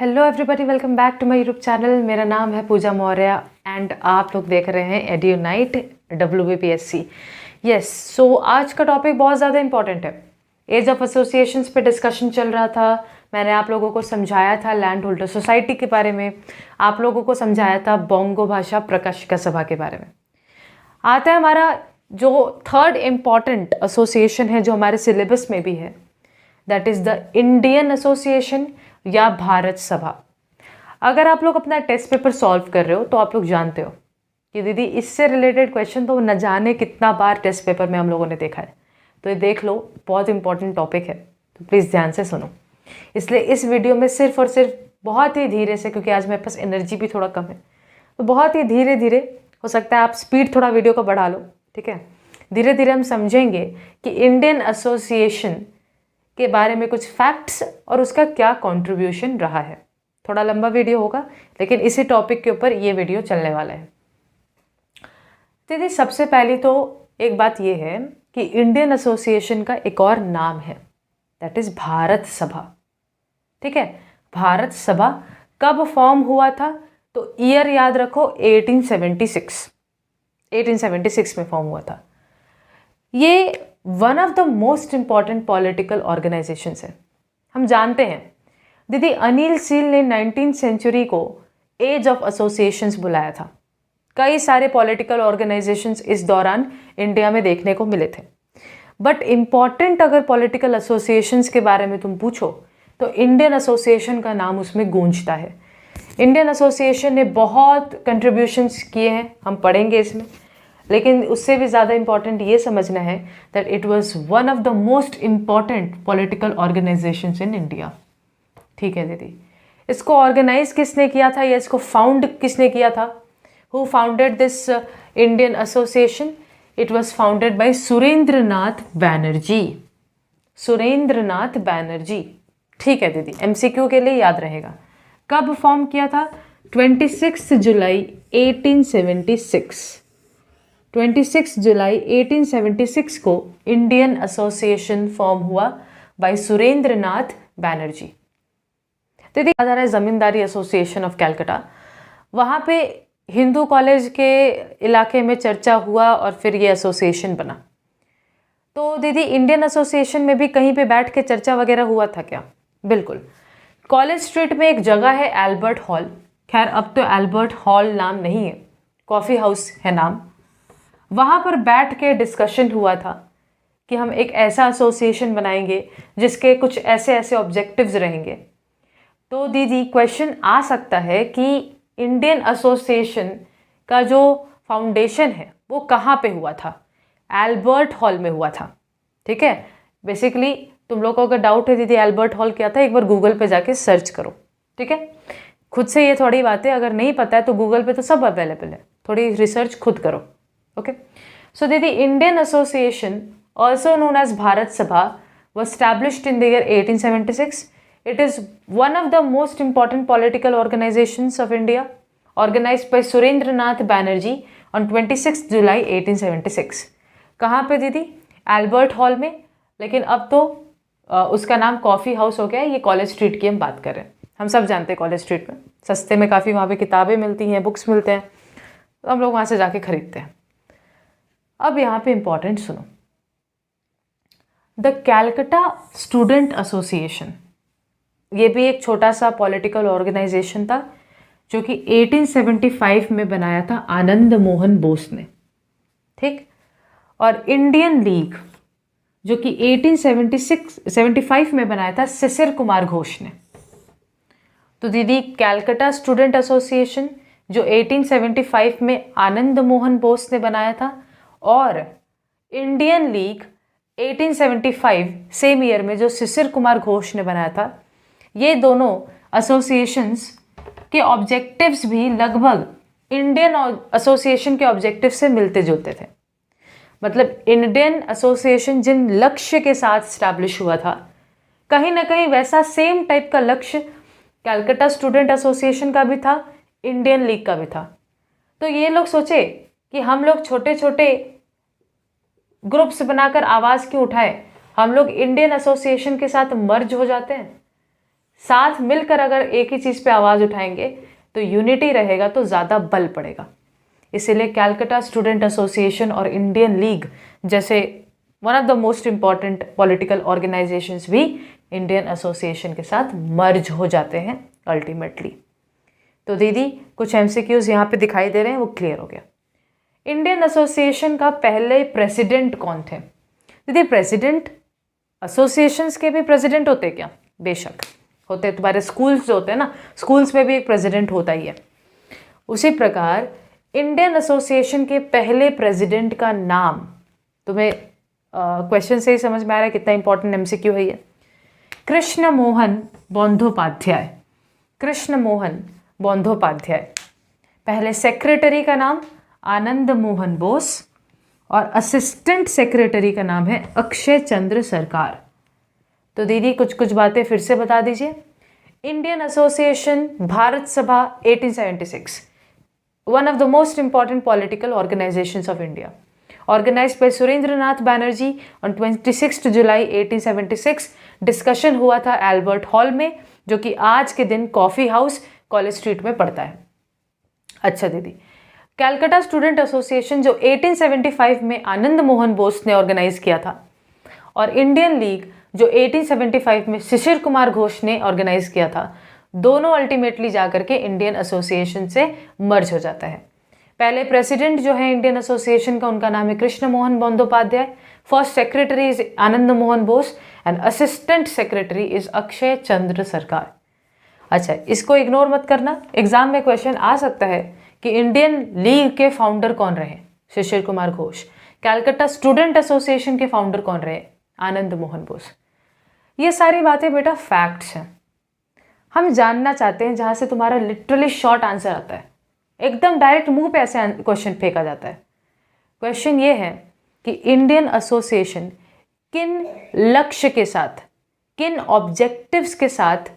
Hello everybody, welcome back to my YouTube channel. मेरा नाम है पूजा मौर्य एंड आप लोग देख रहे हैं एड्यूनाइट WBPSC। यस, सो आज का टॉपिक बहुत ज़्यादा इंपॉर्टेंट है। एज ऑफ एसोसिएशंस पे डिस्कशन चल रहा था। मैंने आप लोगों को समझाया था लैंड होल्डर सोसाइटी के बारे में, आप लोगों को समझाया था बोंगो भाषा प्रकाशिका सभा के बारे में। आता है हमारा जो थर्ड इम्पॉर्टेंट एसोसिएशन है जो हमारे सिलेबस में भी है, that is the Indian association या भारत सभा। अगर आप लोग अपना टेस्ट पेपर सॉल्व कर रहे हो तो आप लोग जानते हो कि दीदी इससे रिलेटेड क्वेश्चन तो न जाने कितना बार टेस्ट पेपर में हम लोगों ने देखा है। तो ये देख लो, बहुत इंपॉर्टेंट टॉपिक है, तो प्लीज़ ध्यान से सुनो। इसलिए इस वीडियो में सिर्फ और सिर्फ बहुत ही धीरे से, क्योंकि आज मेरे पास एनर्जी भी थोड़ा कम है, तो बहुत ही धीरे धीरे, हो सकता है आप स्पीड थोड़ा वीडियो का बढ़ा लो, ठीक है। धीरे धीरे हम समझेंगे कि इंडियन एसोसिएशन के बारे में कुछ फैक्ट्स और उसका क्या कंट्रीब्यूशन रहा है। थोड़ा लंबा वीडियो होगा, लेकिन इसी टॉपिक के ऊपर ये वीडियो चलने वाला है। दीदी सबसे पहली तो एक बात ये है कि इंडियन एसोसिएशन का एक और नाम है, दैट इज भारत सभा, ठीक है। भारत सभा कब फॉर्म हुआ था? तो ईयर याद रखो, 1876 में फॉर्म हुआ था। ये one of the most important political organisations है। हम जानते हैं दीदी अनिल सील ने 19th सेंचुरी को एज ऑफ एसोसिएशंस बुलाया था। कई सारे पॉलिटिकल ऑर्गेनाइजेशंस इस दौरान इंडिया में देखने को मिले थे, बट इम्पॉर्टेंट अगर पॉलिटिकल एसोसिएशंस के बारे में तुम पूछो तो इंडियन एसोसिएशन का नाम उसमें गूंजता है। इंडियन एसोसिएशन ने बहुत कंट्रीब्यूशंस किए हैं, हम पढ़ेंगे इसमें, लेकिन उससे भी ज़्यादा इम्पॉर्टेंट ये समझना है that it was one of the most important political organisations in India, ठीक है दीदी। इसको ऑर्गेनाइज किसने किया था या इसको फाउंड किसने किया था? Who founded this Indian association? It was founded by Surendranath Banerjee. Surendranath Banerjee, ठीक है दीदी, MCQ के लिए याद रहेगा। कब फॉर्म किया था? 26 जुलाई 1876। 26 जुलाई 1876 को इंडियन एसोसिएशन फॉर्म हुआ बाय सुरेंद्रनाथ बैनर्जी। तो याद आ रहा है ज़मींदारी एसोसिएशन ऑफ कैलकाटा, वहाँ पे हिंदू कॉलेज के इलाके में चर्चा हुआ और फिर ये एसोसिएशन बना। तो दीदी इंडियन एसोसिएशन में भी कहीं पे बैठ के चर्चा वगैरह हुआ था क्या? बिल्कुल। कॉलेज स्ट्रीट में एक जगह है एल्बर्ट हॉल, खैर अब तो एल्बर्ट हॉल नाम नहीं है, कॉफ़ी हाउस है नाम। वहाँ पर बैठ के डिस्कशन हुआ था कि हम एक ऐसा एसोसिएशन बनाएंगे जिसके कुछ ऐसे ऐसे ऑब्जेक्टिव्स रहेंगे। तो दीदी क्वेश्चन आ सकता है कि इंडियन एसोसिएशन का जो फाउंडेशन है वो कहाँ पे हुआ था? एल्बर्ट हॉल में हुआ था, ठीक है। बेसिकली तुम लोग को अगर डाउट है दीदी एल्बर्ट हॉल क्या था, एक बार गूगल पे जाके सर्च करो, ठीक है। खुद से ये थोड़ी बातें अगर नहीं पता है तो गूगल पे तो सब अवेलेबल है, थोड़ी रिसर्च खुद करो, okay. So the Indian Association, also known as Bharat Sabha, was established in the year 1876. It is one of the most important political organizations of India, organized by Surendranath Banerjee on 26 July 1876. कहाँ पे दीदी? Albert hall में, लेकिन अब तो उसका नाम coffee house हो गया है। ये कॉलेज स्ट्रीट की हम बात कर रहे हैं, हम सब जानते हैं कॉलेज स्ट्रीट में सस्ते में काफ़ी वहाँ पे किताबें मिलती हैं, बुक्स मिलते हैं, तो हम लोग वहाँ से जाके खरीदते हैं। अब यहाँ पे इंपॉर्टेंट सुनो, द कैलकाटा स्टूडेंट एसोसिएशन, ये भी एक छोटा सा पॉलिटिकल ऑर्गेनाइजेशन था जो कि 1875 में बनाया था आनंद मोहन बोस ने, ठीक। और इंडियन लीग जो कि 1875 में बनाया था शिशिर कुमार घोष ने। तो दीदी कैलकाटा स्टूडेंट एसोसिएशन जो 1875 में आनंद मोहन बोस ने बनाया था, और इंडियन लीग 1875 सेम ईयर में जो शिशिर कुमार घोष ने बनाया था, ये दोनों एसोसिएशंस के ऑब्जेक्टिव्स भी लगभग इंडियन एसोसिएशन के ऑब्जेक्टिव से मिलते जुलते थे। मतलब इंडियन एसोसिएशन जिन लक्ष्य के साथ स्टैब्लिश हुआ था, कहीं ना कहीं वैसा सेम टाइप का लक्ष्य कैलकाटा स्टूडेंट एसोसिएशन का भी था, इंडियन लीग का भी था। तो ये लोग सोचे कि हम लोग छोटे छोटे ग्रुप्स बनाकर आवाज़ क्यों उठाए, हम लोग इंडियन एसोसिएशन के साथ मर्ज हो जाते हैं, साथ मिलकर अगर एक ही चीज़ पे आवाज़ उठाएंगे तो यूनिटी रहेगा तो ज़्यादा बल पड़ेगा। इसीलिए कैलकाटा स्टूडेंट एसोसिएशन और इंडियन लीग जैसे one of the most important political organisations भी इंडियन एसोसिएशन के साथ मर्ज हो जाते हैं अल्टीमेटली। तो दीदी कुछ एमसीक्यूज यहाँ पे दिखाई दे रहे हैं, वो क्लियर हो गया। इंडियन एसोसिएशन का पहले प्रेसिडेंट कौन थे? दीदी प्रेसिडेंट एसोसिएशंस के भी प्रेसिडेंट होते क्या? बेशक होते। तुम्हारे स्कूल्स जो होते हैं ना, स्कूल्स में भी एक प्रेसिडेंट होता ही है। उसी प्रकार इंडियन एसोसिएशन के पहले प्रेसिडेंट का नाम तुम्हें क्वेश्चन से ही समझ में आ रहा है कितना इंपॉर्टेंट एमसीक्यू है ये। कृष्ण मोहन बंदोपाध्याय। कृष्ण मोहन बंदोपाध्याय। पहले सेक्रेटरी का नाम आनंद मोहन बोस और असिस्टेंट सेक्रेटरी का नाम है अक्षय चंद्र सरकार। तो दीदी कुछ कुछ बातें फिर से बता दीजिए। Indian association Bharat Sabha 1876, one of the most important political organisations of India, organised by Surendranath Banerjee on 26 July 1876। Discussion हुआ था एल्बर्ट हॉल में, जो कि आज के दिन कॉफ़ी हाउस कॉलेज स्ट्रीट में पड़ता है। अच्छा दीदी, कैलकाटा स्टूडेंट एसोसिएशन जो 1875 में आनंद मोहन बोस ने ऑर्गेनाइज किया था, और इंडियन लीग जो 1875 में शिशिर कुमार घोष ने ऑर्गेनाइज किया था, दोनों अल्टीमेटली जाकर के इंडियन एसोसिएशन से मर्ज हो जाता है। पहले प्रेसिडेंट जो है इंडियन एसोसिएशन का, उनका नाम है Krishna Mohan Bandopadhyay. First secretary is Anand Mohan Bose and assistant secretary is Akshay Chandra Sarkar. अच्छा, इसको इग्नोर मत करना, एग्जाम में क्वेश्चन आ सकता है कि इंडियन लीग के फाउंडर कौन रहे? शिशिर कुमार घोष। कैलकाटा स्टूडेंट एसोसिएशन के फाउंडर कौन रहे? आनंद मोहन बोस। ये सारी बातें बेटा फैक्ट्स हैं, हम जानना चाहते हैं जहाँ से तुम्हारा लिटरली शॉर्ट आंसर आता है, एकदम डायरेक्ट मुंह पे ऐसे क्वेश्चन फेंका जाता है। क्वेश्चन ये है कि इंडियन एसोसिएशन किन लक्ष्य के साथ, किन ऑब्जेक्टिव्स के साथ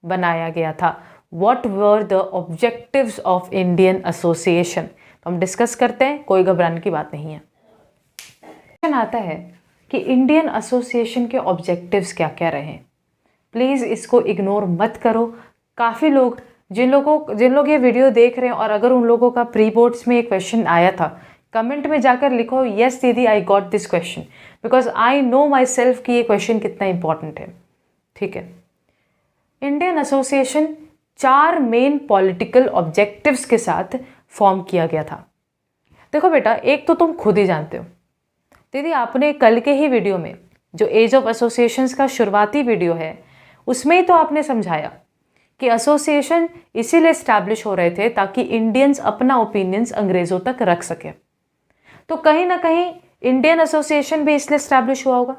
बनाया गया था? What were the objectives of Indian association? तो हम डिस्कस करते हैं, कोई घबराने की बात नहीं है। क्वेश्चन आता है कि इंडियन एसोसिएशन के ऑब्जेक्टिव्स क्या क्या रहे। प्लीज़ इसको इग्नोर मत करो। काफ़ी लोग जिन लोग ये वीडियो देख रहे हैं और अगर उन लोगों का प्री बोर्ड्स में ये क्वेश्चन आया था, कमेंट में जाकर लिखो यस दीदी I got this question, because I know my self कि ये क्वेश्चन कितना इंपॉर्टेंट है। ठीक है, Indian association 4 main political objectives के साथ फॉर्म किया गया था। देखो बेटा, एक तो तुम खुद ही जानते हो दीदी, आपने कल के ही वीडियो में जो एज ऑफ एसोसिएशंस का शुरुआती वीडियो है उसमें ही तो आपने समझाया कि एसोसिएशन इसीलिए इस्टेब्लिश हो रहे थे ताकि इंडियंस अपना ओपिनियंस अंग्रेज़ों तक रख सके। तो कहीं ना कहीं इंडियन एसोसिएशन भी इसलिए इस्टेब्लिश हुआ होगा।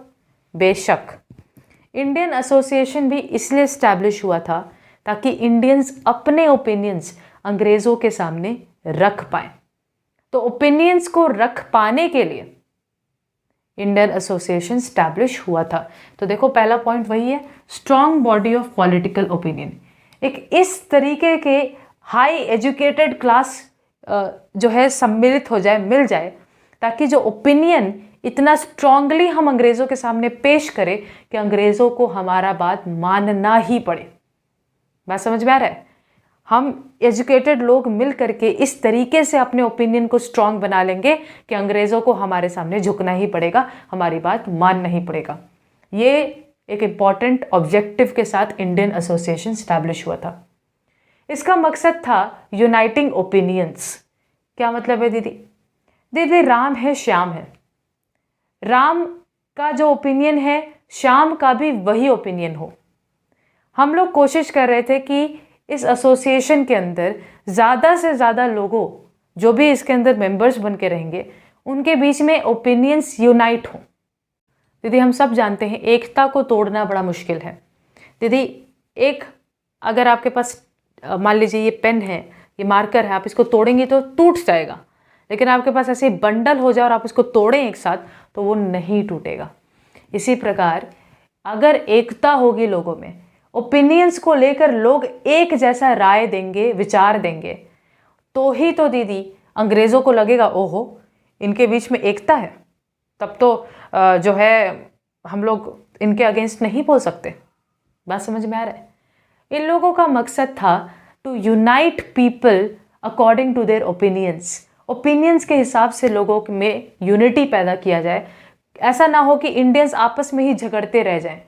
बेशक इंडियन एसोसिएशन भी इसलिए इस्टेब्लिश हुआ था ताकि इंडियंस अपने ओपिनियंस अंग्रेज़ों के सामने रख पाए। तो ओपिनियंस को रख पाने के लिए इंडियन एसोसिएशन स्टैब्लिश हुआ था। तो देखो पहला पॉइंट वही है, strong body of political opinion. एक इस तरीके के हाई एजुकेटेड क्लास जो है सम्मिलित हो जाए, मिल जाए, ताकि जो ओपिनियन इतना स्ट्रांगली हम अंग्रेज़ों के सामने पेश करें कि अंग्रेज़ों को हमारा बात मानना ही पड़े। बात समझ में आ रहा है? हम एजुकेटेड लोग मिल करके इस तरीके से अपने ओपिनियन को स्ट्रांग बना लेंगे कि अंग्रेज़ों को हमारे सामने झुकना ही पड़ेगा, हमारी बात मानना ही पड़ेगा। ये एक इम्पॉर्टेंट ऑब्जेक्टिव के साथ इंडियन एसोसिएशन स्टैब्लिश हुआ था। इसका मकसद था यूनाइटिंग ओपिनियंस। क्या मतलब है दीदी? दीदी राम है श्याम है, राम का जो ओपिनियन है श्याम का भी वही ओपिनियन हो। हम लोग कोशिश कर रहे थे कि इस एसोसिएशन के अंदर ज़्यादा से ज़्यादा लोगों, जो भी इसके अंदर मेंबर्स बन के रहेंगे, उनके बीच में ओपिनियंस यूनाइट हों। दीदी हम सब जानते हैं एकता को तोड़ना बड़ा मुश्किल है। दीदी एक अगर आपके पास मान लीजिए ये पेन है, ये मार्कर है, आप इसको तोड़ेंगे तो टूट जाएगा, लेकिन आपके पास ऐसे बंडल हो जाए और आप इसको तोड़ें एक साथ तो वो नहीं टूटेगा। इसी प्रकार अगर एकता होगी लोगों में, ओपिनियंस को लेकर लोग एक जैसा राय देंगे, विचार देंगे, तो ही तो दीदी अंग्रेज़ों को लगेगा ओहो इनके बीच में एकता है, तब तो जो है हम लोग इनके अगेंस्ट नहीं बोल सकते। बात समझ में आ रहा है? इन लोगों का मकसद था to unite people according to their opinions के हिसाब से लोगों में यूनिटी पैदा किया जाए। ऐसा ना हो कि इंडियंस आपस में ही झगड़ते रह जाएं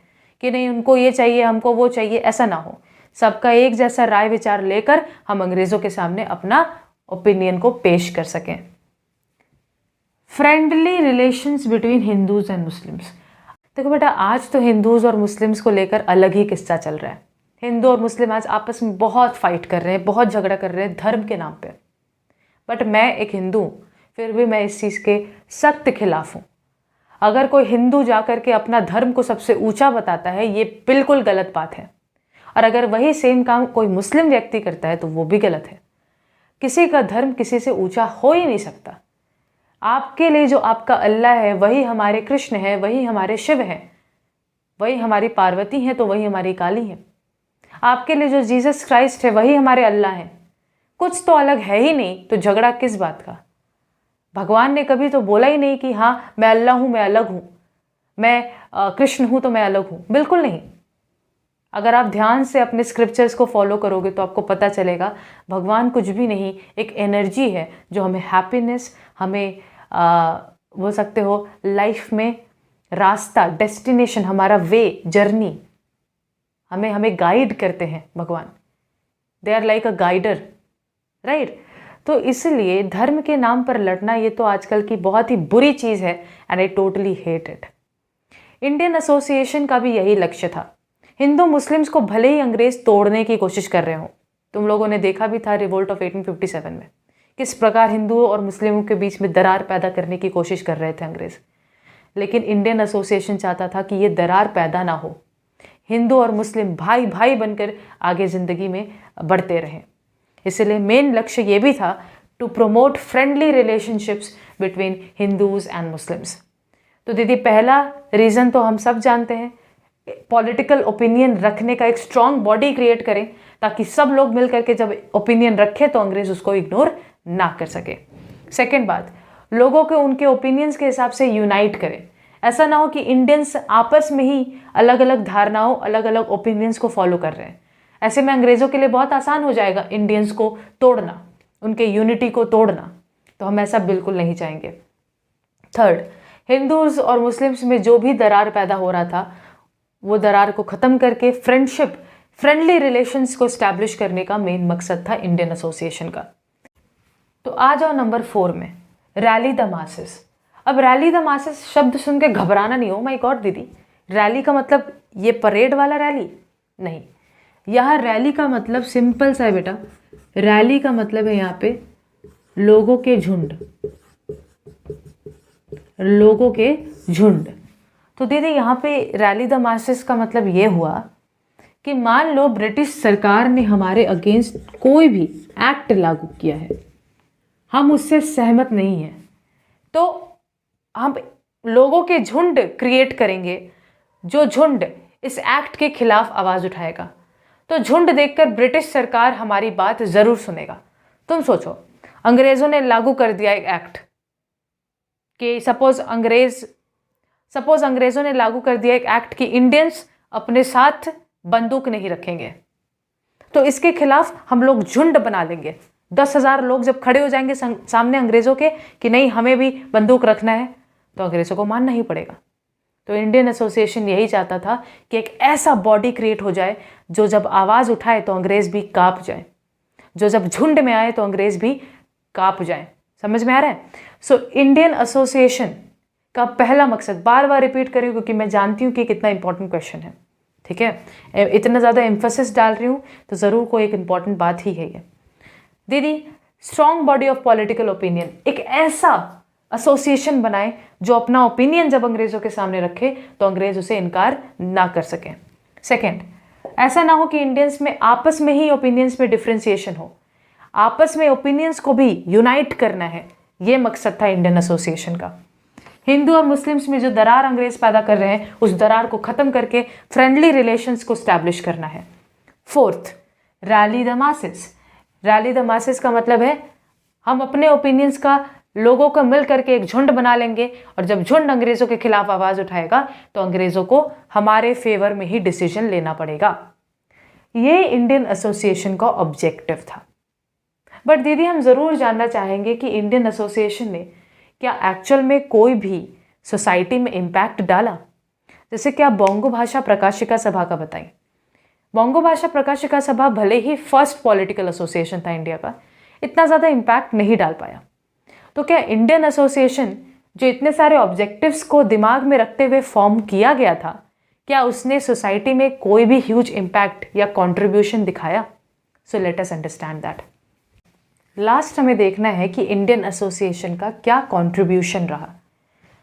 कि नहीं उनको ये चाहिए हमको वो चाहिए, ऐसा ना हो। सबका एक जैसा राय विचार लेकर हम अंग्रेजों के सामने अपना ओपिनियन को पेश कर सकें। Friendly relations between Hindus and Muslims. देखो बेटा, आज तो हिंदूज और मुस्लिम्स को लेकर अलग ही किस्सा चल रहा है। हिंदू और मुस्लिम आज आपस में बहुत फाइट कर रहे हैं, बहुत झगड़ा कर रहे हैं धर्म के नाम पे। बट मैं एक हिंदू हूँ, फिर भी मैं इस चीज़ के सख्त खिलाफ हूँ। अगर कोई हिंदू जाकर के अपना धर्म को सबसे ऊंचा बताता है, ये बिल्कुल गलत बात है। और अगर वही सेम काम कोई मुस्लिम व्यक्ति करता है तो वो भी गलत है। किसी का धर्म किसी से ऊंचा हो ही नहीं सकता। आपके लिए जो आपका अल्लाह है वही हमारे कृष्ण है, वही हमारे शिव हैं, वही हमारी पार्वती हैं तो वही हमारी काली हैं। आपके लिए जो जीसस क्राइस्ट है वही हमारे अल्लाह हैं। कुछ तो अलग है ही नहीं, तो झगड़ा किस बात का। भगवान ने कभी तो बोला ही नहीं कि हाँ मैं अल्लाह हूँ मैं अलग हूँ, मैं कृष्ण हूँ तो मैं अलग हूँ, बिल्कुल नहीं। अगर आप ध्यान से अपने स्क्रिप्चर्स को फॉलो करोगे तो आपको पता चलेगा भगवान कुछ भी नहीं, एक एनर्जी है जो हमें हैप्पीनेस, हमें बोल सकते हो लाइफ में रास्ता, डेस्टिनेशन, हमारा वे, जर्नी, हमें गाइड करते हैं भगवान। They are like a guider, right. तो इसलिए धर्म के नाम पर लड़ना ये तो आजकल की बहुत ही बुरी चीज़ है and I totally hate it. Indian association का भी यही लक्ष्य था। हिंदू मुस्लिम्स को भले ही अंग्रेज तोड़ने की कोशिश कर रहे हो, तुम लोगों ने देखा भी था रिवोल्ट ऑफ 1857 में किस प्रकार हिंदुओं और मुस्लिमों के बीच में दरार पैदा करने की कोशिश कर रहे थे अंग्रेज। लेकिन इंडियन एसोसिएशन चाहता था कि ये दरार पैदा ना हो, हिंदू और मुस्लिम भाई भाई बनकर आगे ज़िंदगी में बढ़ते रहें। इसलिए मेन लक्ष्य ये भी था to promote friendly relationships between Hindus and Muslims. तो दीदी पहला रीज़न तो हम सब जानते हैं, पॉलिटिकल ओपिनियन रखने का एक स्ट्रॉन्ग बॉडी क्रिएट करें ताकि सब लोग मिल करके जब ओपिनियन रखें तो अंग्रेज उसको इग्नोर ना कर सके। सेकेंड बात, लोगों को उनके ओपिनियंस के हिसाब से यूनाइट करें। ऐसा ना हो कि इंडियंस आपस में ही अलग अलग धारणाओं, अलग अलग ओपिनियंस को फॉलो कर रहे हैं। ऐसे में अंग्रेज़ों के लिए बहुत आसान हो जाएगा इंडियंस को तोड़ना, उनके यूनिटी को तोड़ना, तो हम ऐसा बिल्कुल नहीं चाहेंगे। थर्ड, हिंदूज और मुस्लिम्स में जो भी दरार पैदा हो रहा था वो दरार को ख़त्म करके फ्रेंडशिप, फ्रेंडली रिलेशंस को इस्टेब्लिश करने का मेन मकसद था इंडियन एसोसिएशन का। तो आ जाओ नंबर 4 में, रैली द मासेस। अब रैली द मासेस शब्द सुन के घबराना नहीं हो, माय गॉड दीदी, रैली का मतलब ये परेड वाला रैली नहीं। यहाँ रैली का मतलब सिंपल सा है बेटा, रैली का मतलब है यहाँ पे लोगों के झुंड, लोगों के झुंड। तो दीदी यहाँ पे रैली द मासेस का मतलब ये हुआ कि मान लो ब्रिटिश सरकार ने हमारे अगेंस्ट कोई भी एक्ट लागू किया है, हम उससे सहमत नहीं हैं, तो हम लोगों के झुंड क्रिएट करेंगे, जो झुंड इस एक्ट के खिलाफ आवाज़ उठाएगा। तो झुंड देखकर ब्रिटिश सरकार हमारी बात ज़रूर सुनेगा। तुम सोचो, अंग्रेज़ों ने लागू कर दिया एक एक्ट कि सपोज़ अंग्रेज़ों ने लागू कर दिया एक एक्ट कि इंडियंस अपने साथ बंदूक नहीं रखेंगे, तो इसके खिलाफ हम लोग झुंड बना लेंगे। 10,000 लोग जब खड़े हो जाएंगे सामने अंग्रेज़ों के कि नहीं हमें भी बंदूक रखना है, तो अंग्रेज़ों को मानना ही पड़ेगा। तो इंडियन एसोसिएशन यही चाहता था कि एक ऐसा बॉडी क्रिएट हो जाए जो जब आवाज़ उठाए तो अंग्रेज़ भी काँप जाए, जो जब झुंड में आए तो अंग्रेज़ भी काँप जाए। समझ में आ रहा है? सो इंडियन एसोसिएशन का पहला मकसद, बार बार रिपीट करी क्योंकि मैं जानती हूँ कि कितना इंपॉर्टेंट क्वेश्चन है, ठीक है, इतना ज़्यादा एम्फेसिस डाल रही हूँ तो ज़रूर कोई एक इंपॉर्टेंट बात ही है ये। दीदी strong body of political opinion, एक ऐसा एसोसिएशन बनाए जो अपना ओपिनियन जब अंग्रेज़ों के सामने रखे तो अंग्रेज़ उसे इनकार ना कर सकें। सेकेंड, ऐसा ना हो कि इंडियंस में आपस में ही ओपिनियंस में डिफ्रेंसिएशन हो, आपस में ओपिनियंस को भी यूनाइट करना है, ये मकसद था इंडियन एसोसिएशन का। हिंदू और मुस्लिम्स में जो दरार अंग्रेज पैदा कर रहे हैं उस दरार को ख़त्म करके फ्रेंडली रिलेशंस को स्टैब्लिश करना है। Fourth, rally the masses. Rally the masses का मतलब है हम अपने ओपिनियंस का लोगों को मिल करके एक झुंड बना लेंगे और जब झुंड अंग्रेज़ों के खिलाफ आवाज़ उठाएगा तो अंग्रेज़ों को हमारे फेवर में ही डिसीजन लेना पड़ेगा। ये इंडियन एसोसिएशन का ऑब्जेक्टिव था। बट दीदी हम ज़रूर जानना चाहेंगे कि इंडियन एसोसिएशन ने क्या एक्चुअल में कोई भी सोसाइटी में इम्पैक्ट डाला? जैसे कि आप बोंगो भाषा प्रकाशिका सभा का बताएं। बोंगो भाषा प्रकाशिका सभा भले ही फर्स्ट पॉलिटिकल एसोसिएशन था इंडिया का, इतना ज़्यादा इम्पैक्ट नहीं डाल पाया। तो क्या इंडियन एसोसिएशन जो इतने सारे ऑब्जेक्टिव्स को दिमाग में रखते हुए फॉर्म किया गया था, क्या उसने सोसाइटी में कोई भी ह्यूज इम्पैक्ट या कंट्रीब्यूशन दिखाया? So let us understand that. Last हमें देखना है कि इंडियन एसोसिएशन का क्या कंट्रीब्यूशन रहा।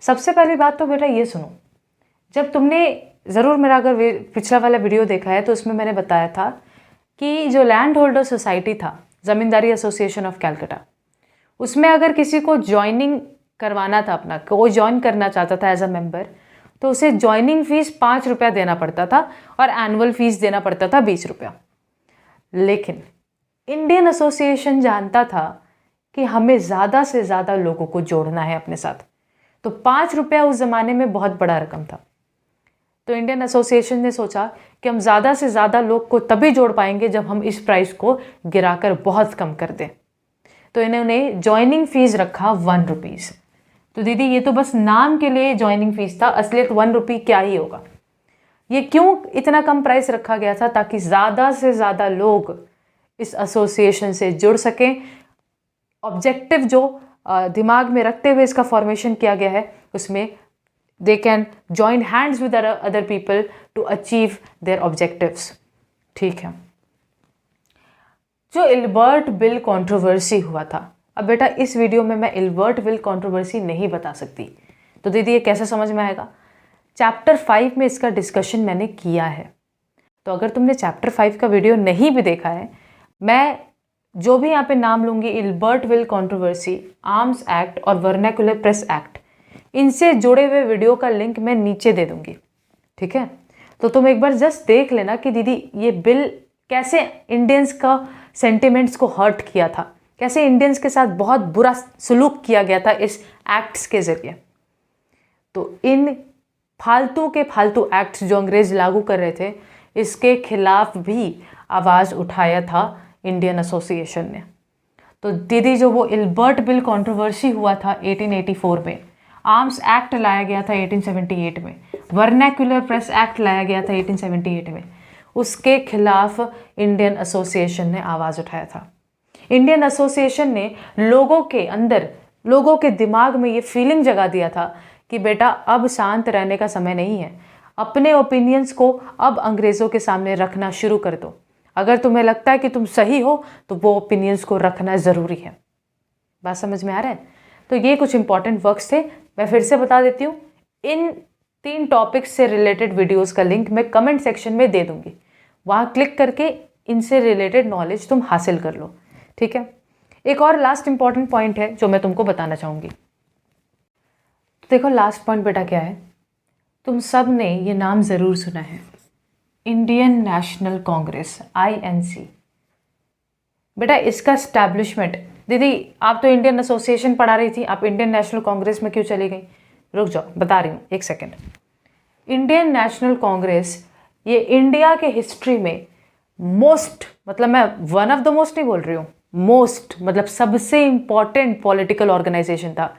सबसे पहली बात तो बेटा ये सुनो, जब तुमने ज़रूर मेरा अगर पिछला वाला वीडियो देखा है तो उसमें मैंने बताया था कि जो लैंड होल्डर सोसाइटी था, ज़मींदारी एसोसिएशन ऑफ कैलकाटा, उसमें अगर किसी को ज्वाइनिंग करवाना था, अपना कोई ज्वाइन करना चाहता था एज अ मेंबर, तो उसे ज्वाइनिंग फीस 5 रुपया देना पड़ता था और एनुअल फीस देना पड़ता था 20 रुपया। लेकिन इंडियन एसोसिएशन जानता था कि हमें ज़्यादा से ज़्यादा लोगों को जोड़ना है अपने साथ, तो 5 रुपया उस ज़माने में बहुत बड़ा रकम था। तो इंडियन एसोसिएशन ने सोचा कि हम ज़्यादा से ज़्यादा लोग को तभी जोड़ पाएंगे जब हम इस प्राइस को गिराकर बहुत कम कर दें। तो इन्होंने ज्वाइनिंग फीस रखा 1 रुपीज़। तो दीदी ये तो बस नाम के लिए ज्वाइनिंग फीस था, असलियत 1 रुपी क्या ही होगा। ये क्यों इतना कम प्राइस रखा गया था? ताकि ज़्यादा से ज़्यादा लोग इस एसोसिएशन से जुड़ सकें। ऑब्जेक्टिव जो दिमाग में रखते हुए इसका फॉर्मेशन किया गया है, उसमें they can join hands with other people to achieve their objectives। ठीक है। जो इल्बर्ट बिल कंट्रोवर्सी हुआ था, अब बेटा इस वीडियो में मैं इल्बर्ट बिल कंट्रोवर्सी नहीं बता सकती, तो दीदी ये कैसे समझ में आएगा? चैप्टर 5 में इसका डिस्कशन मैंने किया है। तो अगर तुमने चैप्टर 5 का वीडियो नहीं भी देखा है, मैं जो भी यहाँ पे नाम लूँगी, Ilbert bill controversy, arms act और वर्नाकुलर प्रेस एक्ट, इनसे जुड़े हुए वीडियो का लिंक मैं नीचे दे दूंगी। ठीक है, तो तुम एक बार जस्ट देख लेना कि दीदी ये बिल कैसे इंडियंस का सेंटिमेंट्स को हर्ट किया था, कैसे इंडियंस के साथ बहुत बुरा सलूक किया गया था इस एक्ट्स के ज़रिए। तो इन फालतू के फालतू एक्ट्स जो अंग्रेज लागू कर रहे थे, इसके खिलाफ भी आवाज़ उठाया था इंडियन एसोसिएशन ने। तो दीदी जो वो इल्बर्ट बिल कंट्रोवर्सी हुआ था 1884 में, आर्म्स एक्ट लाया गया था 1878 में, वर्नाक्युलर प्रेस एक्ट लाया गया था 1878 में, उसके खिलाफ इंडियन एसोसिएशन ने आवाज़ उठाया था। इंडियन एसोसिएशन ने लोगों के अंदर, लोगों के दिमाग में ये फीलिंग जगा दिया था कि बेटा अब शांत रहने का समय नहीं है, अपने ओपिनियंस को अब अंग्रेज़ों के सामने रखना शुरू कर दो। अगर तुम्हें लगता है कि तुम सही हो तो वो ओपिनियंस को रखना ज़रूरी है। बात समझ में आ रहा है? तो ये कुछ इंपॉर्टेंट वर्क्स थे, मैं फिर से बता देती हूँ। इन 3 टॉपिक्स से रिलेटेड वीडियोस का लिंक मैं कमेंट सेक्शन में दे दूँगी, वहाँ क्लिक करके इनसे रिलेटेड नॉलेज तुम हासिल कर लो। ठीक है, एक और लास्ट इंपॉर्टेंट पॉइंट है जो मैं तुमको बताना चाहूँगी। देखो लास्ट पॉइंट बेटा क्या है, तुम सब ने ये नाम ज़रूर सुना है, इंडियन नेशनल कांग्रेस, INC। बेटा इसका एस्टैब्लिशमेंट, दीदी आप तो इंडियन एसोसिएशन पढ़ा रही थी, आप इंडियन नेशनल कांग्रेस में क्यों चली गई? रुक जाओ, बता रही हूँ, एक सेकेंड। इंडियन नेशनल कांग्रेस ये इंडिया के हिस्ट्री में मोस्ट, मतलब मैं वन ऑफ द मोस्ट नहीं बोल रही हूँ, मोस्ट मतलब सबसे इम्पॉर्टेंट पॉलिटिकल ऑर्गेनाइजेशन था।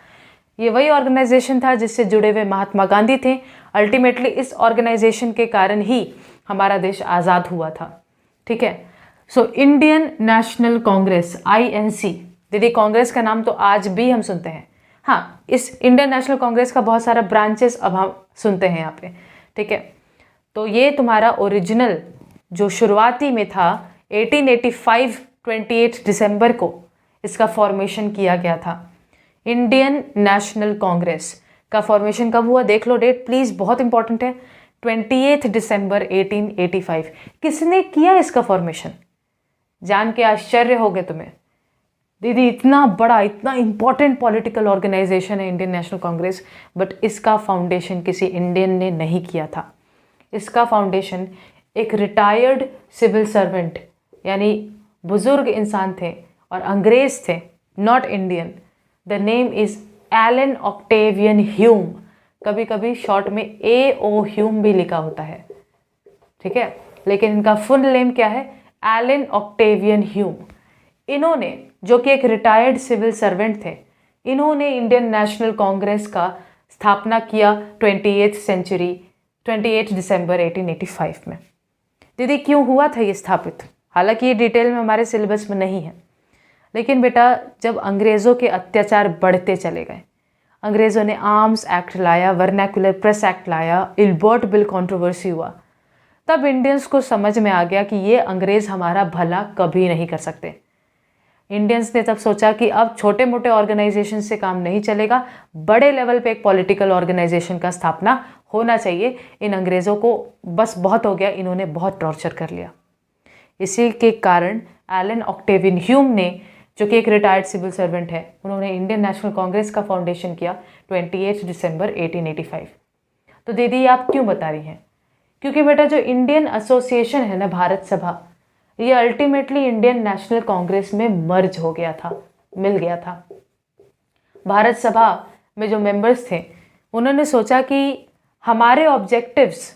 ये वही ऑर्गेनाइजेशन था जिससे जुड़े हुए महात्मा गांधी थे। अल्टीमेटली इस ऑर्गेनाइजेशन के कारण ही हमारा देश आज़ाद हुआ था। ठीक है, so Indian national Congress, INC। दीदी कांग्रेस का नाम तो आज भी हम सुनते हैं। हाँ, इस इंडियन नेशनल कांग्रेस का बहुत सारा ब्रांचेस अब हम सुनते हैं यहाँ पे। ठीक है, तो ये तुम्हारा ओरिजिनल जो शुरुआती में था 1885 28 दिसंबर को इसका फॉर्मेशन किया गया था। इंडियन नेशनल कांग्रेस का फॉर्मेशन कब हुआ? देख लो डेट प्लीज़, बहुत इंपॉर्टेंट है, 28 दिसंबर 1885। किसने किया इसका फॉर्मेशन? जान के आश्चर्य हो गए तुम्हें, दीदी इतना बड़ा, इतना इंपॉर्टेंट पॉलिटिकल ऑर्गेनाइजेशन है इंडियन नेशनल कांग्रेस, बट इसका फाउंडेशन किसी इंडियन ने नहीं किया था। इसका फाउंडेशन एक रिटायर्ड सिविल सर्वेंट यानी बुजुर्ग इंसान थे और अंग्रेज थे, not Indian. The name is Allan Octavian Hume, कभी कभी शॉर्ट में AO ह्यूम भी लिखा होता है। ठीक है, लेकिन इनका फुल नेम क्या है? Allan Octavian Hume. इन्होंने, जो कि एक रिटायर्ड सिविल सर्वेंट थे, इन्होंने इंडियन नेशनल कांग्रेस का स्थापना किया 28 दिसंबर 1885 में। दीदी क्यों हुआ था ये स्थापित? हालांकि ये डिटेल में हमारे सिलेबस में नहीं है, लेकिन बेटा जब अंग्रेज़ों के अत्याचार बढ़ते चले गए, अंग्रेज़ों ने आर्म्स एक्ट लाया, वर्नैकुलर प्रेस एक्ट लाया, इल्बर्ट बिल कंट्रोवर्सी हुआ, तब इंडियंस को समझ में आ गया कि ये अंग्रेज़ हमारा भला कभी नहीं कर सकते। इंडियंस ने तब सोचा कि अब छोटे मोटे ऑर्गेनाइजेशन से काम नहीं चलेगा, बड़े लेवल पे एक पॉलिटिकल ऑर्गेनाइजेशन का स्थापना होना चाहिए। इन अंग्रेज़ों को बस बहुत हो गया, इन्होंने बहुत टॉर्चर कर लिया। इसी के कारण एलन ऑक्टेवियन ह्यूम ने, जो कि एक रिटायर्ड सिविल सर्वेंट है, उन्होंने इंडियन नेशनल कांग्रेस का फाउंडेशन किया 28 दिसंबर 1885। तो दीदी आप क्यों बता रही हैं? क्योंकि बेटा जो इंडियन एसोसिएशन है ना, भारत सभा, ये अल्टीमेटली इंडियन नेशनल कांग्रेस में मर्ज हो गया था, मिल गया था। भारत सभा में जो मेंबर्स थे उन्होंने सोचा कि हमारे ऑब्जेक्टिव्स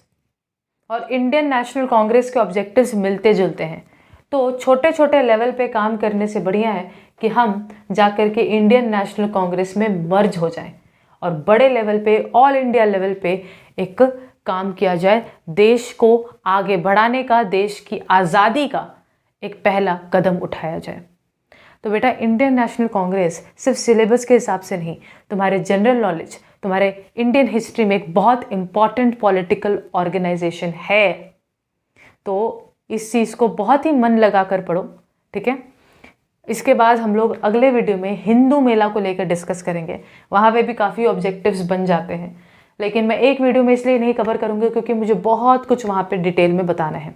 और इंडियन नेशनल कांग्रेस के ऑब्जेक्टिव्स मिलते जुलते हैं, तो छोटे छोटे लेवल पे काम करने से बढ़िया है कि हम जाकर के इंडियन नेशनल कांग्रेस में मर्ज हो जाएं और बड़े लेवल पे, ऑल इंडिया लेवल पे एक काम किया जाए, देश को आगे बढ़ाने का, देश की आज़ादी का एक पहला कदम उठाया जाए। तो बेटा इंडियन नेशनल कांग्रेस सिर्फ सिलेबस के हिसाब से नहीं, तुम्हारे जनरल नॉलेज, तुम्हारे इंडियन हिस्ट्री में एक बहुत इम्पॉर्टेंट पॉलिटिकल ऑर्गेनाइजेशन है। तो इस चीज़ को बहुत ही मन लगा कर पढ़ो, ठीक है। इसके बाद हम लोग अगले वीडियो में हिंदू मेला को लेकर डिस्कस करेंगे। वहाँ पे भी काफ़ी ऑब्जेक्टिव्स बन जाते हैं, लेकिन मैं एक वीडियो में इसलिए नहीं कवर करूँगी क्योंकि मुझे बहुत कुछ वहाँ पे डिटेल में बताना है।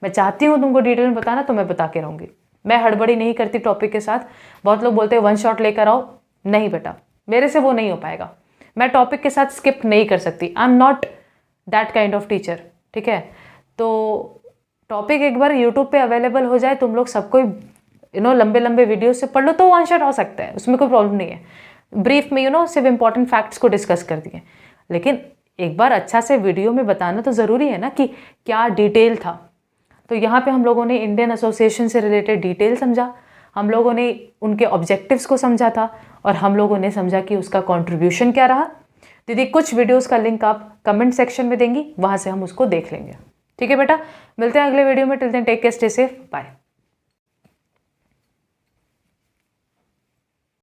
मैं चाहती हूँ तुमको डिटेल में बताना, तो मैं बता के रहूँगी। मैं हड़बड़ी नहीं करती टॉपिक के साथ। बहुत लोग बोलते हैं वन शॉट लेकर आओ, नहीं बेटा, मेरे से वो नहीं हो पाएगा। मैं टॉपिक के साथ स्किप नहीं कर सकती। I am not that kind of teacher, ठीक है। तो टॉपिक एक बार यूट्यूब पे अवेलेबल हो जाए, तुम लोग सबको लंबे लंबे वीडियो से पढ़ लो, तो वन शॉट हो सकता है, उसमें कोई प्रॉब्लम नहीं है। ब्रीफ में सिर्फ इंपॉर्टेंट फैक्ट्स को डिस्कस कर दिए, लेकिन एक बार अच्छा से वीडियो में बताना तो ज़रूरी है ना कि क्या डिटेल था। तो यहाँ पे हम लोगों ने इंडियन एसोसिएशन से रिलेटेड डिटेल समझा, हम लोगों ने उनके ऑब्जेक्टिव्स को समझा था, और हम लोगों ने समझा कि उसका कंट्रीब्यूशन क्या रहा। दीदी कुछ वीडियोस का लिंक आप कमेंट सेक्शन में देंगी, वहाँ से हम उसको देख लेंगे, ठीक है बेटा। मिलते हैं अगले वीडियो में। Till then take care, stay safe, bye.